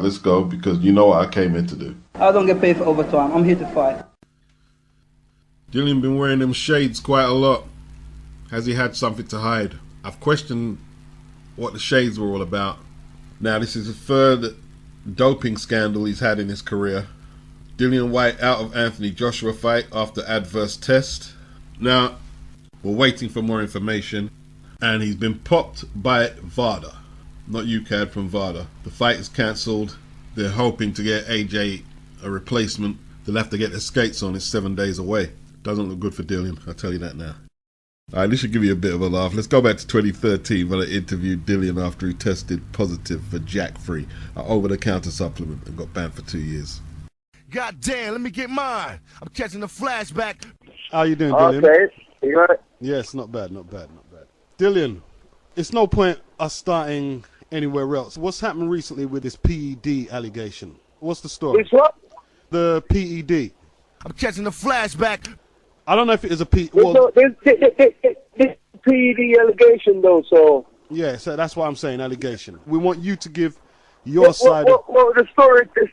Right, let's go, because you know what I came in to do. I don't get paid for overtime. I'm here to fight. Dillian been wearing them shades quite a lot. Has he had something to hide? I've questioned what the shades were all about. Now, this is the third doping scandal he's had in his career. Dillian Whyte out of Anthony Joshua fight after adverse test. Now, we're waiting for more information, and he's been popped by Vada. Not UCAD, from Vada. The fight is cancelled. They're hoping to get AJ a replacement. They'll have to get their skates on. It's 7 days away. Doesn't look good for Dillian, I'll tell you that now. Alright, this should give you a bit of a laugh. Let's go back to 2013 when I interviewed Dillian after he tested positive for Jack-Free, an over-the-counter supplement, and got banned for 2 years. God damn, let me get mine. I'm catching the flashback. How you doing, Dillian? Okay, you right? Yes, not bad. Dillian, it's no point us starting anywhere else. What's happened recently with this PED allegation? What's the story? It's what? The PED. I'm catching the flashback. I don't know if it is a PED. There's PED allegation though, so... Yeah, so that's why I'm saying allegation. We want you to give your side. Well, the story to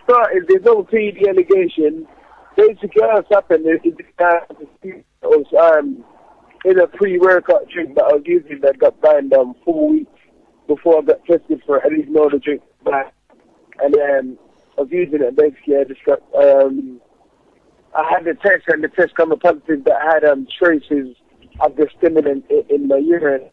start is there's no PED allegation. Basically, what's happened is it was in a pre-workout drink that I was using that got banned 4 weeks before I got tested for it. I didn't know the drink was banned. And then I was using it, basically I just got... I had the test, and the test came positive that I had traces of the stimulant in my urine.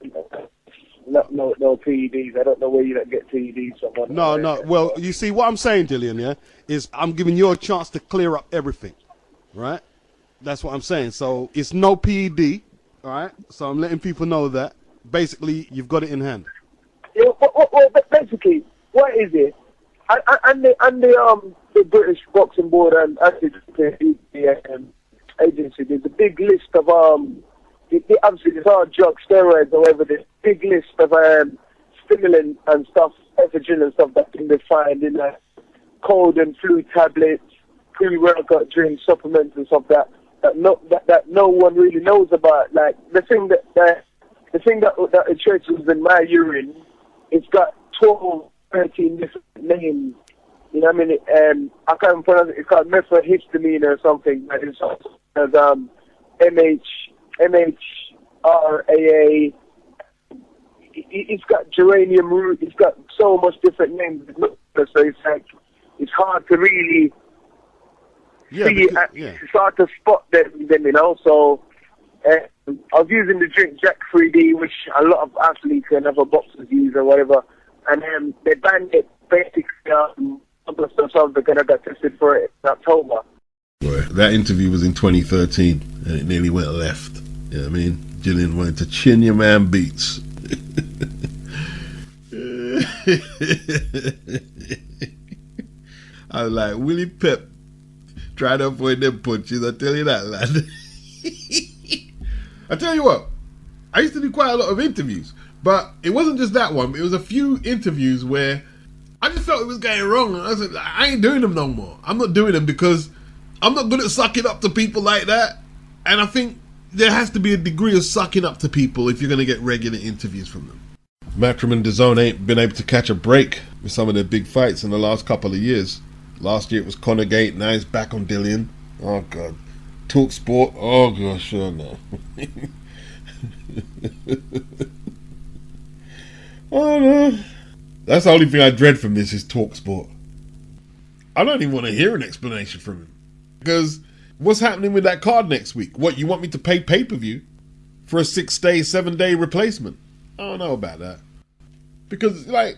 No PEDs. I don't know where you don't get PEDs from. No. Well, you see, what I'm saying, Dillian, yeah, is I'm giving you a chance to clear up everything, right? That's what I'm saying. So it's no PED, all right? So I'm letting people know that. Basically, you've got it in hand. Yeah, well, basically, what is it? And the British Boxing Board and the agency, there's a big list of obviously there's all drugs, steroids, or whatever. There's a big list of stimulant and stuff, ephedrine and stuff that can be found in cold and flu tablets, pre-workout drinks, supplements and stuff that no one really knows about. Like the thing that it traces in my urine, it's got 12, 13 different names. You know what I mean? I can't pronounce it. It's called methylhistamine or something. But it's also as MHRAA. It's got geranium root. It's got so much different names. So it's like it's hard to really see it. Yeah. It's hard to spot them, you know. So I was using the drink Jack-Free D, which a lot of athletes and other boxers use or whatever. And they banned it basically because I got tested for it in October. Boy, that interview was in 2013 and it nearly went left. You know what I mean? Dillian wanted to chin your man beats. I was like, Willie Pep tried to avoid them punches. I tell you that, lad. I tell you what, I used to do quite a lot of interviews, but it wasn't just that one. It was a few interviews where I just felt it was going wrong. And I was like, I ain't doing them no more. I'm not doing them because I'm not good at sucking up to people like that. And I think there has to be a degree of sucking up to people if you're going to get regular interviews from them. Matchroom and DAZN ain't been able to catch a break with some of their big fights in the last couple of years. Last year it was Conor Gate, now he's back on Dillian. Oh God. Talk Sport, oh gosh, oh no. Oh no. That's the only thing I dread from this is Talk Sport. I don't even want to hear an explanation from him. Because what's happening with that card next week? What, you want me to pay pay-per-view for a 6-day, 7-day replacement? I don't know about that. Because, like,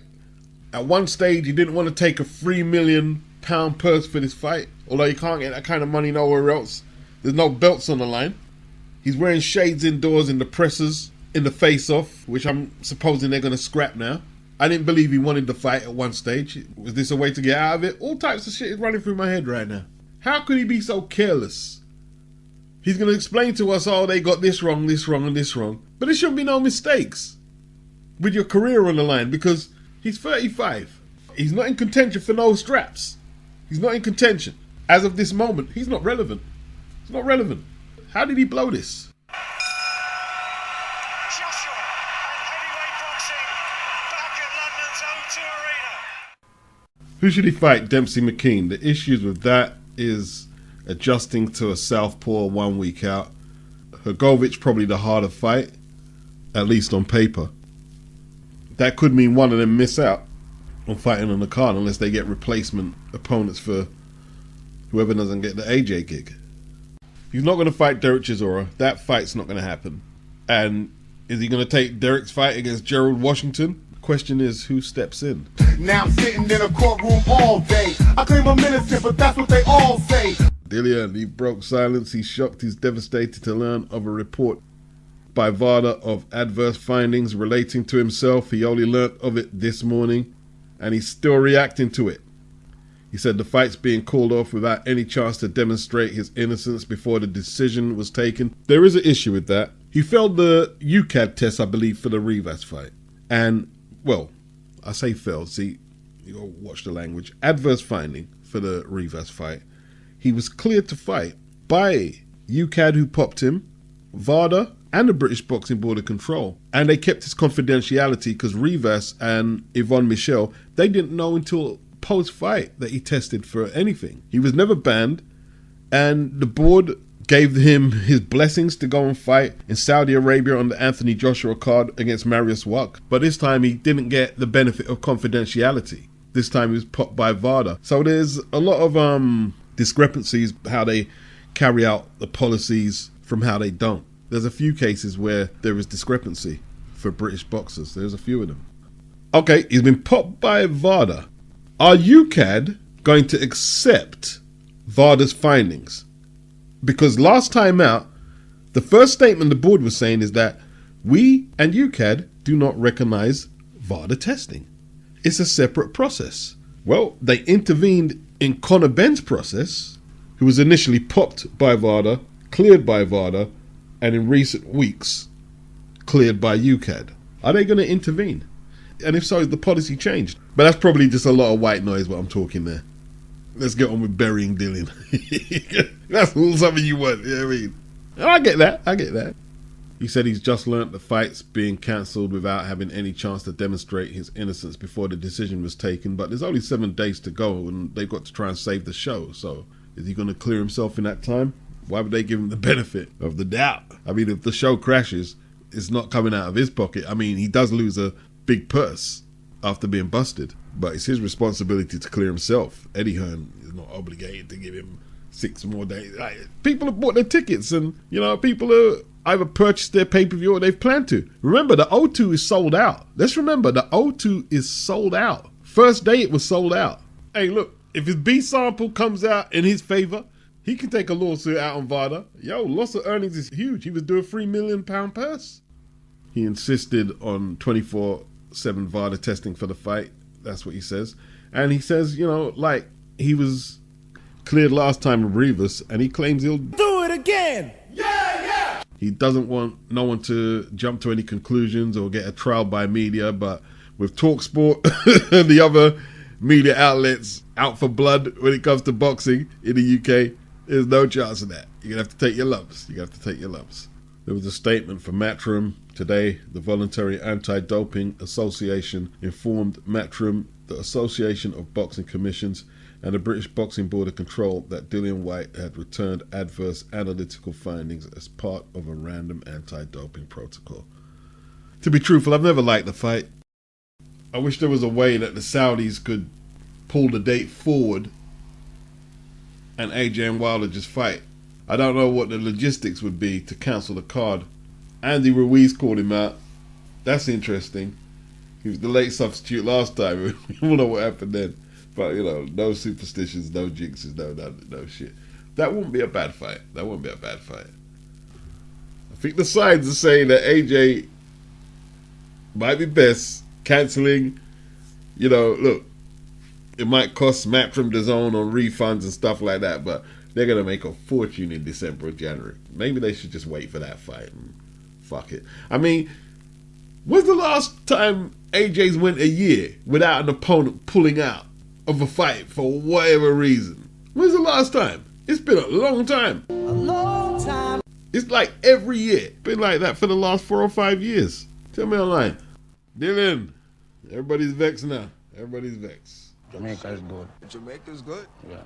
at one stage you didn't want to take a £3 million purse for this fight. Although you can't get that kind of money nowhere else. There's no belts on the line. He's wearing shades indoors in the presses, in the face-off, which I'm supposing they're going to scrap now. I didn't believe he wanted the fight at one stage. Was this a way to get out of it? All types of shit is running through my head right now. How could he be so careless? He's going to explain to us, oh, they got this wrong, and this wrong. But there shouldn't be no mistakes with your career on the line because he's 35. He's not in contention for no straps. He's not in contention. As of this moment, he's not relevant. He's not relevant. How did he blow this? Who should he fight? Dempsey McKean. The issues with that is adjusting to a southpaw 1 week out. Hrgovic probably the harder fight, at least on paper. That could mean one of them miss out on fighting on the card unless they get replacement opponents for whoever doesn't get the AJ gig. He's not going to fight Derek Chisora. That fight's not going to happen. And is he going to take Derek's fight against Gerald Washington? The question is, who steps in? Now I'm sitting in a courtroom all day. I claim I'm innocent, but that's what they all say. Dillian, he broke silence. He's shocked. He's devastated to learn of a report by Vada of adverse findings relating to himself. He only learnt of it this morning, and he's still reacting to it. He said the fight's being called off without any chance to demonstrate his innocence before the decision was taken. There is an issue with that. He failed the UCAD test, I believe, for the Rivas fight. And, well, I say failed. See, you gotta watch the language. Adverse finding for the Rivas fight. He was cleared to fight by UCAD, who popped him, Vada, and the British Boxing Board of Control. And they kept his confidentiality because Rivas and Yvonne Michel, they didn't know until post-fight that he tested for anything. He was never banned, and the board gave him his blessings to go and fight in Saudi Arabia on the Anthony Joshua card against Marius Wach. But this time he didn't get the benefit of confidentiality. This time he was popped by Vada. So there's a lot of discrepancies how they carry out the policies from how they don't. There's a few cases where there is discrepancy for British boxers. There's a few of them. Okay, he's been popped by Vada. Are UCAD going to accept Vada's findings? Because last time out, the first statement the board was saying is that we and UCAD do not recognize Vada testing. It's a separate process. Well, they intervened in Conor Benn's process, who was initially popped by Vada, cleared by Vada, and in recent weeks, cleared by UCAD. Are they going to intervene? And if so, is the policy changed? But that's probably just a lot of white noise what I'm talking there. Let's get on with burying Dillian. That's all some of you want, you know what I mean? And I get that. He said he's just learnt the fight's being cancelled without having any chance to demonstrate his innocence before the decision was taken, but there's only 7 days to go and they've got to try and save the show. So is he going to clear himself in that time? Why would they give him the benefit of the doubt? I mean, if the show crashes, it's not coming out of his pocket. I mean, he does lose a big purse after being busted, but it's his responsibility to clear himself. Eddie Hearn is not obligated to give him 6 more days. Like, people have bought their tickets, and people have either purchased their pay-per-view or they've planned to. Remember, the O2 is sold out. Let's remember, the O2 is sold out. First day it was sold out. Hey, look, if his B sample comes out in his favor, he can take a lawsuit out on Vada. Yo, loss of earnings is huge. He was doing £3 million purse. He insisted on 24/7 Vada testing for the fight. That's what he says. And he says, like he was cleared last time in Rivas, and he claims he'll Do it again. Yeah. He doesn't want no one to jump to any conclusions or get a trial by media, but with TalkSport and the other media outlets out for blood when it comes to boxing in the UK, there's no chance of that. You're going to have to take your lumps. There was a statement from Matchroom today. The Voluntary Anti-Doping Association informed Matchroom, the Association of Boxing Commissions, and the British Boxing Board of Control that Dillian Whyte had returned adverse analytical findings as part of a random anti-doping protocol. To be truthful, I've never liked the fight. I wish there was a way that the Saudis could pull the date forward and AJ and Wilder just fight. I don't know what the logistics would be to cancel the card. Andy Ruiz called him out. That's interesting. He was the late substitute last time. We all know what happened then. But, no superstitions, no jinxes, no shit. That wouldn't be a bad fight. I think the signs are saying that AJ might be best cancelling. Look, it might cost Matchroom DAZN on refunds and stuff like that, but they're going to make a fortune in December or January. Maybe they should just wait for that fight and fuck it. I mean, when's the last time AJ's went a year without an opponent pulling out of a fight for whatever reason? When's the last time? It's been a long time. It's like every year. Been like that for the last 4 or 5 years. Tell me online. Dillian, everybody's vexed now. Everybody's vexed. Jamaica is good. Jamaica's good? Yeah.